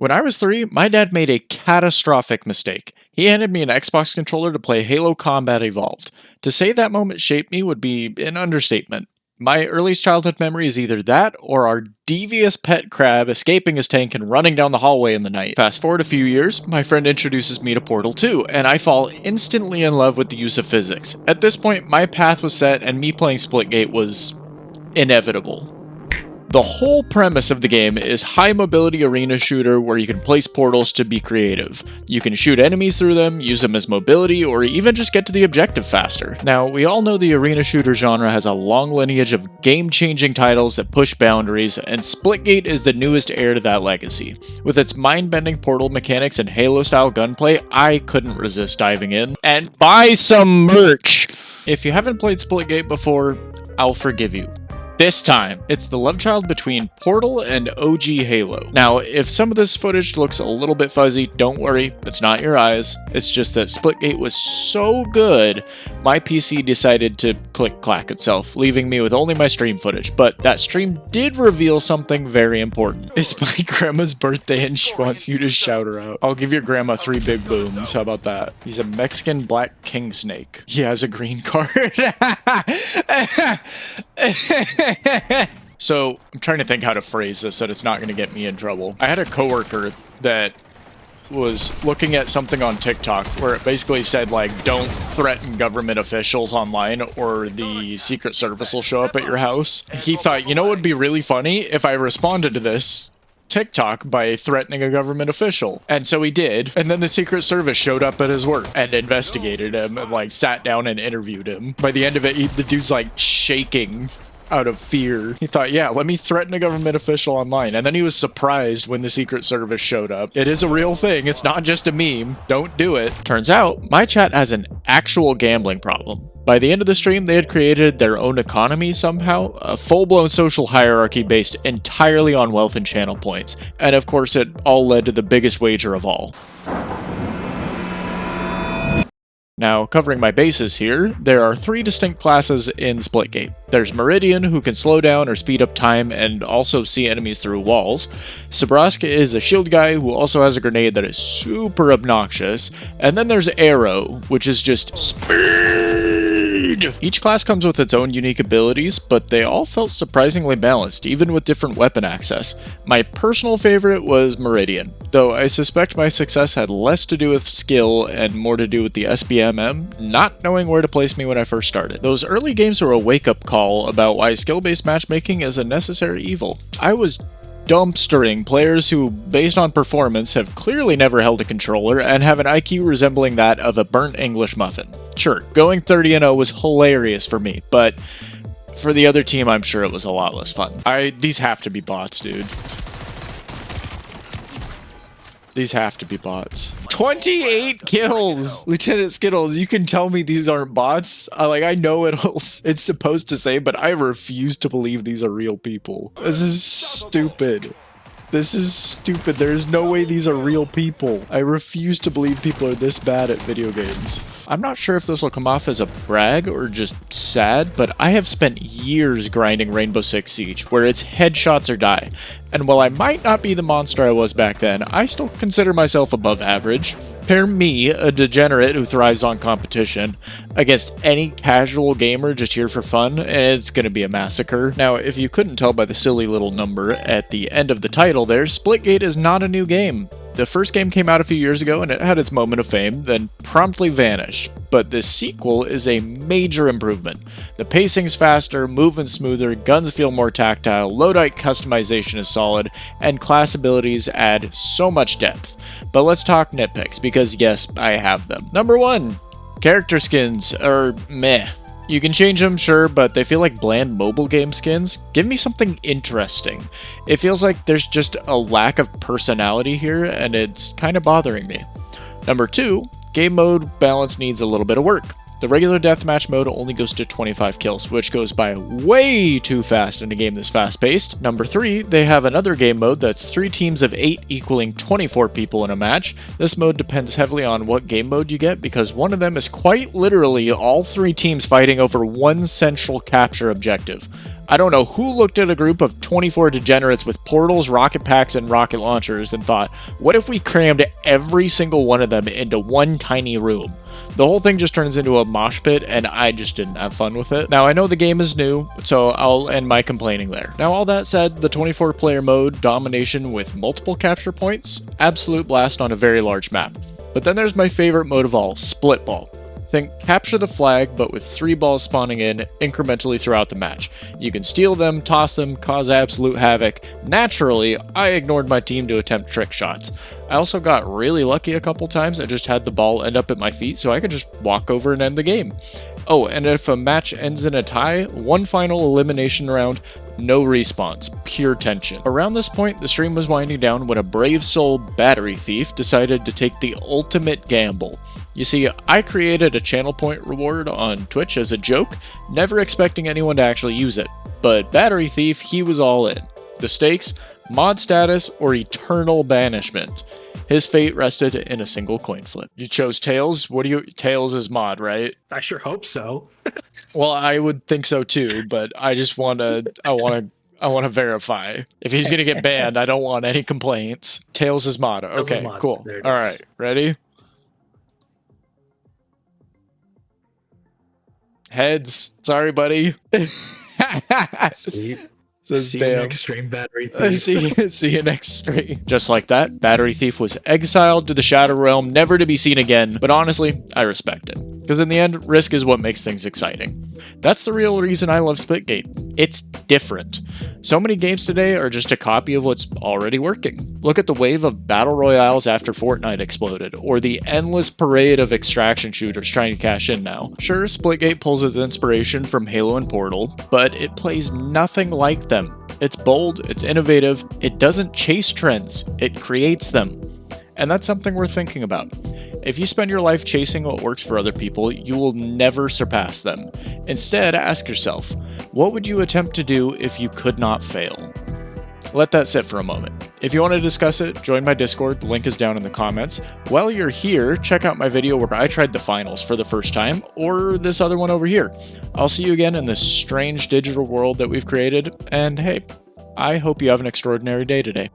When I was 3, my dad made a catastrophic mistake. He handed me an Xbox controller to play Halo Combat Evolved. To say that moment shaped me would be an understatement. My earliest childhood memory is either that or our devious pet crab escaping his tank and running down the hallway in the night. Fast forward a few years, my friend introduces me to Portal 2, and I fall instantly in love with the use of physics. At this point, my path was set and me playing Splitgate was inevitable. The whole premise of the game is high mobility arena shooter where you can place portals to be creative. You can shoot enemies through them, use them as mobility, or even just get to the objective faster. Now, we all know the arena shooter genre has a long lineage of game-changing titles that push boundaries, and Splitgate is the newest heir to that legacy. With its mind-bending portal mechanics and Halo-style gunplay, I couldn't resist diving in and buy some merch! If you haven't played Splitgate before, I'll forgive you. This time, it's the love child between Portal and OG Halo. Now, if some of this footage looks a little bit fuzzy, don't worry, it's not your eyes. It's just that Splitgate was so good, my PC decided to click-clack itself, leaving me with only my stream footage. But that stream did reveal something very important. It's my grandma's birthday and she wants you to shout her out. I'll give your grandma 3 big booms, how about that? He's a Mexican black king snake. He has a green card. So, I'm trying to think how to phrase this so that it's not going to get me in trouble. I had a coworker that was looking at something on TikTok where it basically said, like, don't threaten government officials online or the Secret Service will show up at your house. He thought, you know what would be really funny if I responded to this TikTok by threatening a government official. And so he did. And then the Secret Service showed up at his work and investigated him and, like, sat down and interviewed him. By the end of it, the dude's, like, shaking out of fear. He thought, yeah, let me threaten a government official online. And then he was surprised when the Secret Service showed up. It is a real thing. It's not just a meme. Don't do it. Turns out, my chat has an actual gambling problem. By the end of the stream, they had created their own economy somehow, a full-blown social hierarchy based entirely on wealth and channel points. And of course, it all led to the biggest wager of all. Now, covering my bases here, there are 3 distinct classes in Splitgate. There's Meridian, who can slow down or speed up time and also see enemies through walls. Sabraska is a shield guy who also has a grenade that is super obnoxious. And then there's Arrow, which is just speed! Each class comes with its own unique abilities, but they all felt surprisingly balanced, even with different weapon access. My personal favorite was Meridian, though I suspect my success had less to do with skill and more to do with the SBMM not knowing where to place me when I first started. Those early games were a wake-up call about why skill-based matchmaking is a necessary evil. I was dumpstering players who, based on performance, have clearly never held a controller and have an IQ resembling that of a burnt English muffin. Sure, going 30-0 was hilarious for me, but for the other team, I'm sure it was a lot less fun. These have to be bots, dude. These have to be bots. 28 kills! Lieutenant Skittles, you can tell me these aren't bots. I know it's supposed to say, but I refuse to believe these are real people. This is stupid. This is stupid. There's no way these are real people. I refuse to believe people are this bad at video games. I'm not sure if this will come off as a brag or just sad, but I have spent years grinding Rainbow Six Siege, where it's headshots or die. And while I might not be the monster I was back then, I still consider myself above average. Pair me, a degenerate who thrives on competition, against any casual gamer just here for fun, and it's gonna be a massacre. Now, if you couldn't tell by the silly little number at the end of the title there, Splitgate is not a new game. The first game came out a few years ago and it had its moment of fame, then promptly vanished. But this sequel is a major improvement. The pacing's faster, movement's smoother, guns feel more tactile, loadout customization is solid, and class abilities add so much depth. But let's talk nitpicks, because yes, I have them. Number 1, character skins are meh. You can change them, sure, but they feel like bland mobile game skins. Give me something interesting. It feels like there's just a lack of personality here, and it's kind of bothering me. Number 2, game mode balance needs a little bit of work. The regular deathmatch mode only goes to 25 kills, which goes by way too fast in a game this fast-paced. Number 3, they have another game mode that's 3 teams of 8 equaling 24 people in a match. This mode depends heavily on what game mode you get, because one of them is quite literally all 3 teams fighting over one central capture objective. I don't know who looked at a group of 24 degenerates with portals, rocket packs, and rocket launchers and thought, what if we crammed every single one of them into one tiny room? The whole thing just turns into a mosh pit, and I just didn't have fun with it. Now, I know the game is new, so I'll end my complaining there. Now, all that said, the 24-player mode, domination with multiple capture points, absolute blast on a very large map. But then there's my favorite mode of all, split ball. Think capture the flag, but with 3 balls spawning in incrementally throughout the match. You can steal them, toss them, cause absolute havoc. Naturally, I ignored my team to attempt trick shots. I also got really lucky a couple times. I just had the ball end up at my feet so I could just walk over and end the game. Oh, and if a match ends in a tie, one final elimination round, no respawns, pure tension. Around this point, the stream was winding down when a brave soul battery thief decided to take the ultimate gamble. You see, I created a channel point reward on Twitch as a joke, never expecting anyone to actually use it. But Battery Thief, he was all in. The stakes, mod status, or eternal banishment. His fate rested in a single coin flip. You chose Tails? Tails is mod, right? I sure hope so. Well, I would think so too, but I want to verify. If he's gonna get banned, I don't want any complaints. Tails is mod. Okay, cool. All right, ready? Heads. Sorry, buddy. Sweet. Says, see damn. you next stream, Battery Thief. See you next stream. Just like that, Battery Thief was exiled to the Shadow Realm, never to be seen again. But honestly, I respect it. Because in the end, risk is what makes things exciting. That's the real reason I love Splitgate. It's different. So many games today are just a copy of what's already working. Look at the wave of battle royales after Fortnite exploded, or the endless parade of extraction shooters trying to cash in now. Sure, Splitgate pulls its inspiration from Halo and Portal, but it plays nothing like them. It's bold, it's innovative, it doesn't chase trends, it creates them. And that's something worth thinking about. If you spend your life chasing what works for other people, you will never surpass them. Instead, ask yourself, what would you attempt to do if you could not fail? Let that sit for a moment. If you want to discuss it, join my Discord, the link is down in the comments. While you're here, check out my video where I tried the finals for the first time, or this other one over here. I'll see you again in this strange digital world that we've created, and hey, I hope you have an extraordinary day today.